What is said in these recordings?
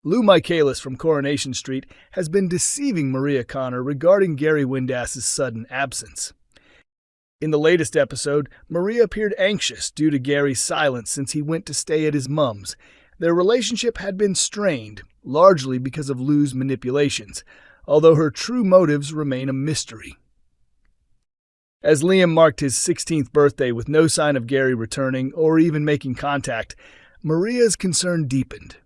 Lou Michaelis from Coronation Street has been deceiving Maria Connor regarding Gary Windas's sudden absence. In the latest episode, Maria appeared anxious due to Gary's silence since he went to stay at his mum's. Their relationship had been strained, largely because of Lou's manipulations, although her true motives remain a mystery. As Liam marked his 16th birthday with no sign of Gary returning or even making contact, Maria's concern deepened.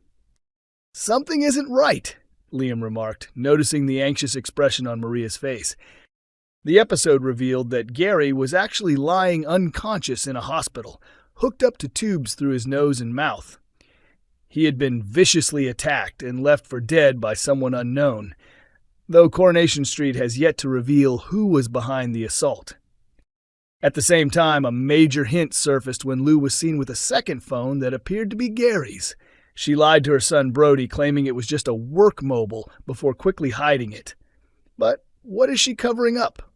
"Something isn't right," Liam remarked, noticing the anxious expression on Maria's face. The episode revealed that Gary was actually lying unconscious in a hospital, hooked up to tubes through his nose and mouth. He had been viciously attacked and left for dead by someone unknown, though Coronation Street has yet to reveal who was behind the assault. At the same time, a major hint surfaced when Lou was seen with a second phone that appeared to be Gary's. She lied to her son Brody, claiming it was just a work mobile before quickly hiding it. But what is she covering up?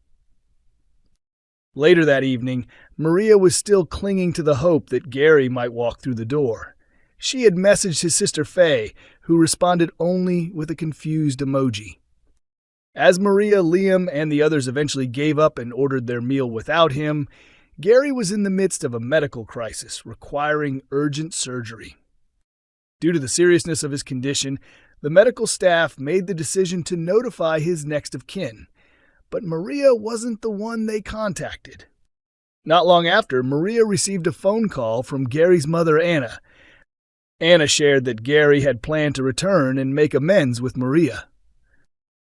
Later that evening, Maria was still clinging to the hope that Gary might walk through the door. She had messaged his sister Faye, who responded only with a confused emoji. As Maria, Liam, and the others eventually gave up and ordered their meal without him, Gary was in the midst of a medical crisis requiring urgent surgery. Due to the seriousness of his condition, the medical staff made the decision to notify his next of kin. But Maria wasn't the one they contacted. Not long after, Maria received a phone call from Gary's mother, Anna. Anna shared that Gary had planned to return and make amends with Maria.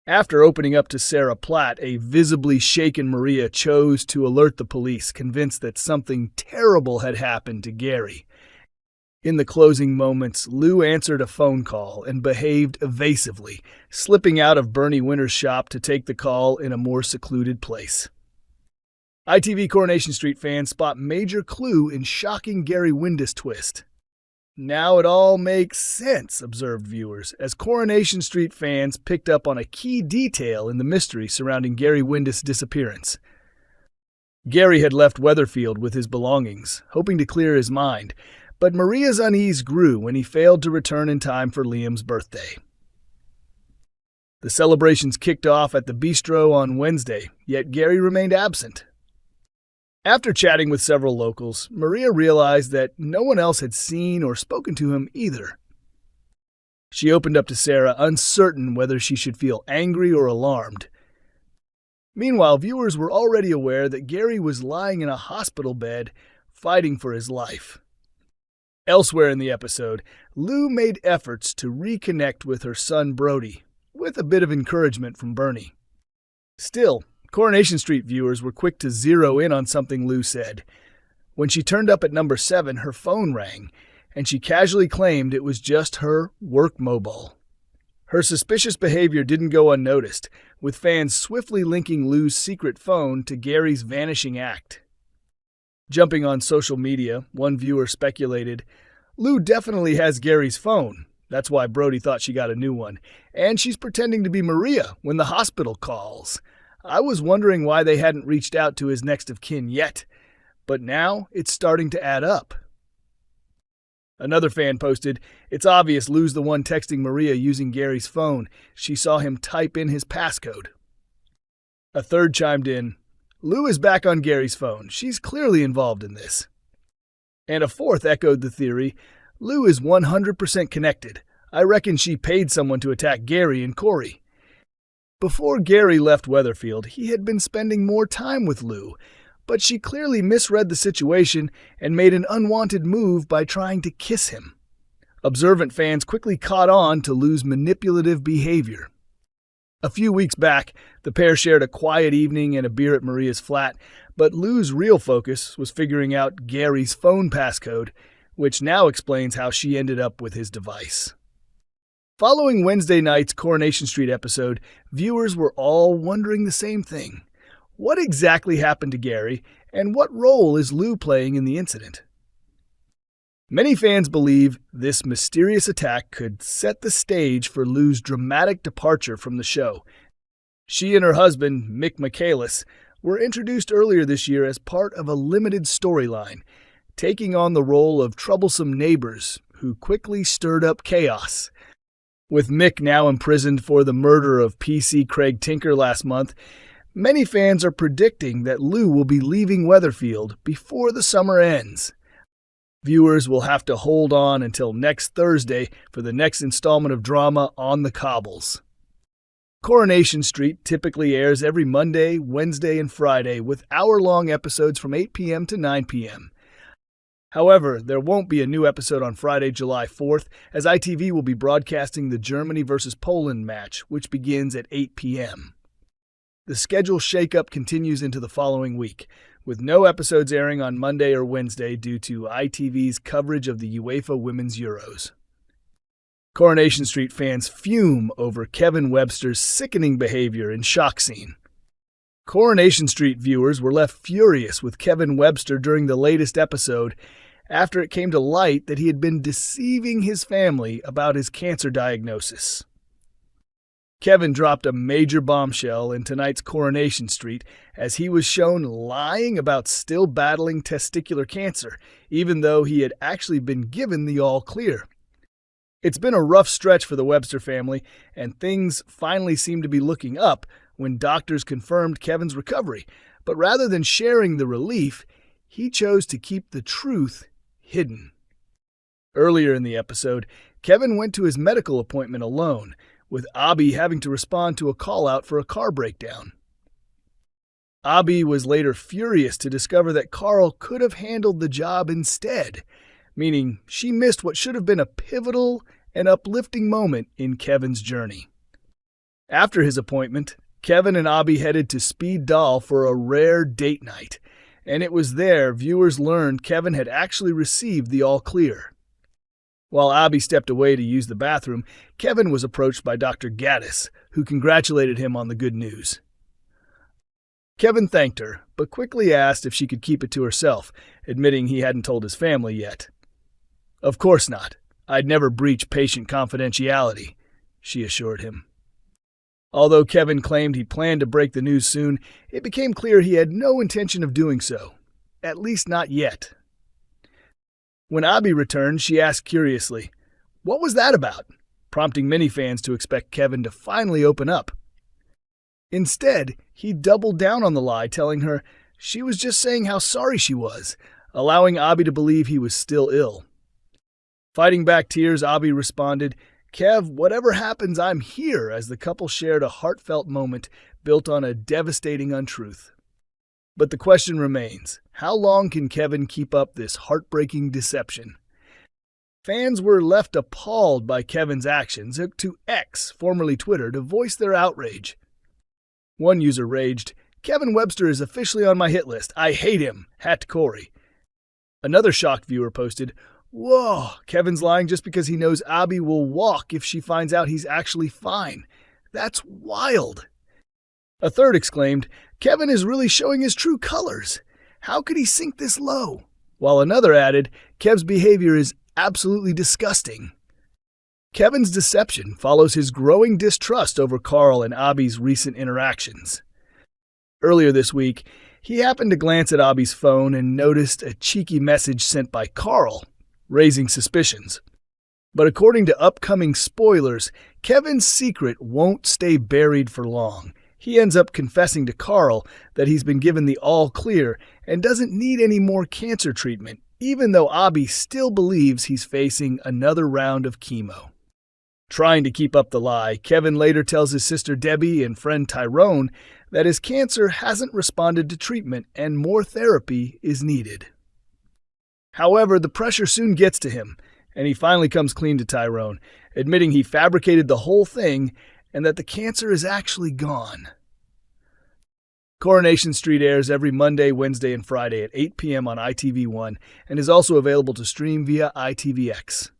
After opening up to Sarah Platt, a visibly shaken Maria chose to alert the police, convinced that something terrible had happened to Gary. In the closing moments, Lou answered a phone call and behaved evasively, slipping out of Bernie Winter's shop to take the call in a more secluded place. ITV Coronation Street fans spot major clue in shocking Gary Windas twist. "Now it all makes sense," observed viewers, as Coronation Street fans picked up on a key detail in the mystery surrounding Gary Windas' disappearance. Gary had left Weatherfield with his belongings, hoping to clear his mind, but Maria's unease grew when he failed to return in time for Liam's birthday. The celebrations kicked off at the bistro on Wednesday, yet Gary remained absent. After chatting with several locals, Maria realized that no one else had seen or spoken to him either. She opened up to Sarah, uncertain whether she should feel angry or alarmed. Meanwhile, viewers were already aware that Gary was lying in a hospital bed, fighting for his life. Elsewhere in the episode, Lou made efforts to reconnect with her son Brody, with a bit of encouragement from Bernie. Still, Coronation Street viewers were quick to zero in on something Lou said. When she turned up at number 7, her phone rang, and she casually claimed it was just her work mobile. Her suspicious behavior didn't go unnoticed, with fans swiftly linking Lou's secret phone to Gary's vanishing act. Jumping on social media, one viewer speculated, "Lou definitely has Gary's phone. That's why Brody thought she got a new one. And she's pretending to be Maria when the hospital calls. I was wondering why they hadn't reached out to his next of kin yet. But now it's starting to add up." Another fan posted, "It's obvious Lou's the one texting Maria using Gary's phone. She saw him type in his passcode." A third chimed in, "Lou is back on Gary's phone. She's clearly involved in this." And a fourth echoed the theory, "Lou is 100% connected. I reckon she paid someone to attack Gary and Corrie." Before Gary left Weatherfield, he had been spending more time with Lou, but she clearly misread the situation and made an unwanted move by trying to kiss him. Observant fans quickly caught on to Lou's manipulative behavior. A few weeks back, the pair shared a quiet evening and a beer at Maria's flat, but Lou's real focus was figuring out Gary's phone passcode, which now explains how she ended up with his device. Following Wednesday night's Coronation Street episode, viewers were all wondering the same thing. What exactly happened to Gary, and what role is Lou playing in the incident? Many fans believe this mysterious attack could set the stage for Lou's dramatic departure from the show. She and her husband, Mick Michaelis, were introduced earlier this year as part of a limited storyline, taking on the role of troublesome neighbors who quickly stirred up chaos. With Mick now imprisoned for the murder of PC Craig Tinker last month, many fans are predicting that Lou will be leaving Weatherfield before the summer ends. Viewers will have to hold on until next Thursday for the next installment of drama On the Cobbles. Coronation Street typically airs every Monday, Wednesday, and Friday with hour-long episodes from 8 p.m. to 9 p.m. However, there won't be a new episode on Friday, July 4th, as ITV will be broadcasting the Germany vs. Poland match, which begins at 8 p.m. The schedule shakeup continues into the following week, with no episodes airing on Monday or Wednesday due to ITV's coverage of the UEFA Women's Euros. Coronation Street fans fume over Kevin Webster's sickening behavior in Shock Scene. Coronation Street viewers were left furious with Kevin Webster during the latest episode after it came to light that he had been deceiving his family about his cancer diagnosis. Kevin dropped a major bombshell in tonight's Coronation Street as he was shown lying about still battling testicular cancer, even though he had actually been given the all clear. It's been a rough stretch for the Webster family, and things finally seem to be looking up when doctors confirmed Kevin's recovery. But rather than sharing the relief, he chose to keep the truth hidden. Earlier in the episode, Kevin went to his medical appointment alone, with Abby having to respond to a call-out for a car breakdown. Abby was later furious to discover that Carl could have handled the job instead, meaning she missed what should have been a pivotal and uplifting moment in Kevin's journey. After his appointment, Kevin and Abby headed to Speed Doll for a rare date night, and it was there viewers learned Kevin had actually received the all clear. While Abby stepped away to use the bathroom, Kevin was approached by Dr. Gaddis, who congratulated him on the good news. Kevin thanked her, but quickly asked if she could keep it to herself, admitting he hadn't told his family yet. "Of course not. I'd never breach patient confidentiality," she assured him. Although Kevin claimed he planned to break the news soon, it became clear he had no intention of doing so. At least not yet. When Abby returned, she asked curiously, "What was that about?" prompting many fans to expect Kevin to finally open up. Instead, he doubled down on the lie, telling her she was just saying how sorry she was, allowing Abby to believe he was still ill. Fighting back tears, Abby responded, "Kev, whatever happens, I'm here," as the couple shared a heartfelt moment built on a devastating untruth. But the question remains, how long can Kevin keep up this heartbreaking deception? Fans were left appalled by Kevin's actions, took to X, formerly Twitter, to voice their outrage. One user raged, "Kevin Webster is officially on my hit list. I hate him. Hat Corrie." Another shocked viewer posted, "Whoa, Kevin's lying just because he knows Abby will walk if she finds out he's actually fine. That's wild." A third exclaimed, "Kevin is really showing his true colors. How could he sink this low?" While another added, "Kev's behavior is absolutely disgusting." Kevin's deception follows his growing distrust over Carl and Abby's recent interactions. Earlier this week, he happened to glance at Abby's phone and noticed a cheeky message sent by Carl, raising suspicions. But according to upcoming spoilers, Kevin's secret won't stay buried for long. He ends up confessing to Carl that he's been given the all clear and doesn't need any more cancer treatment, even though Abby still believes he's facing another round of chemo. Trying to keep up the lie, Kevin later tells his sister Debbie and friend Tyrone that his cancer hasn't responded to treatment and more therapy is needed. However, the pressure soon gets to him, and he finally comes clean to Tyrone, admitting he fabricated the whole thing and that the cancer is actually gone. Coronation Street airs every Monday, Wednesday, and Friday at 8 p.m. on ITV1 and is also available to stream via ITVX.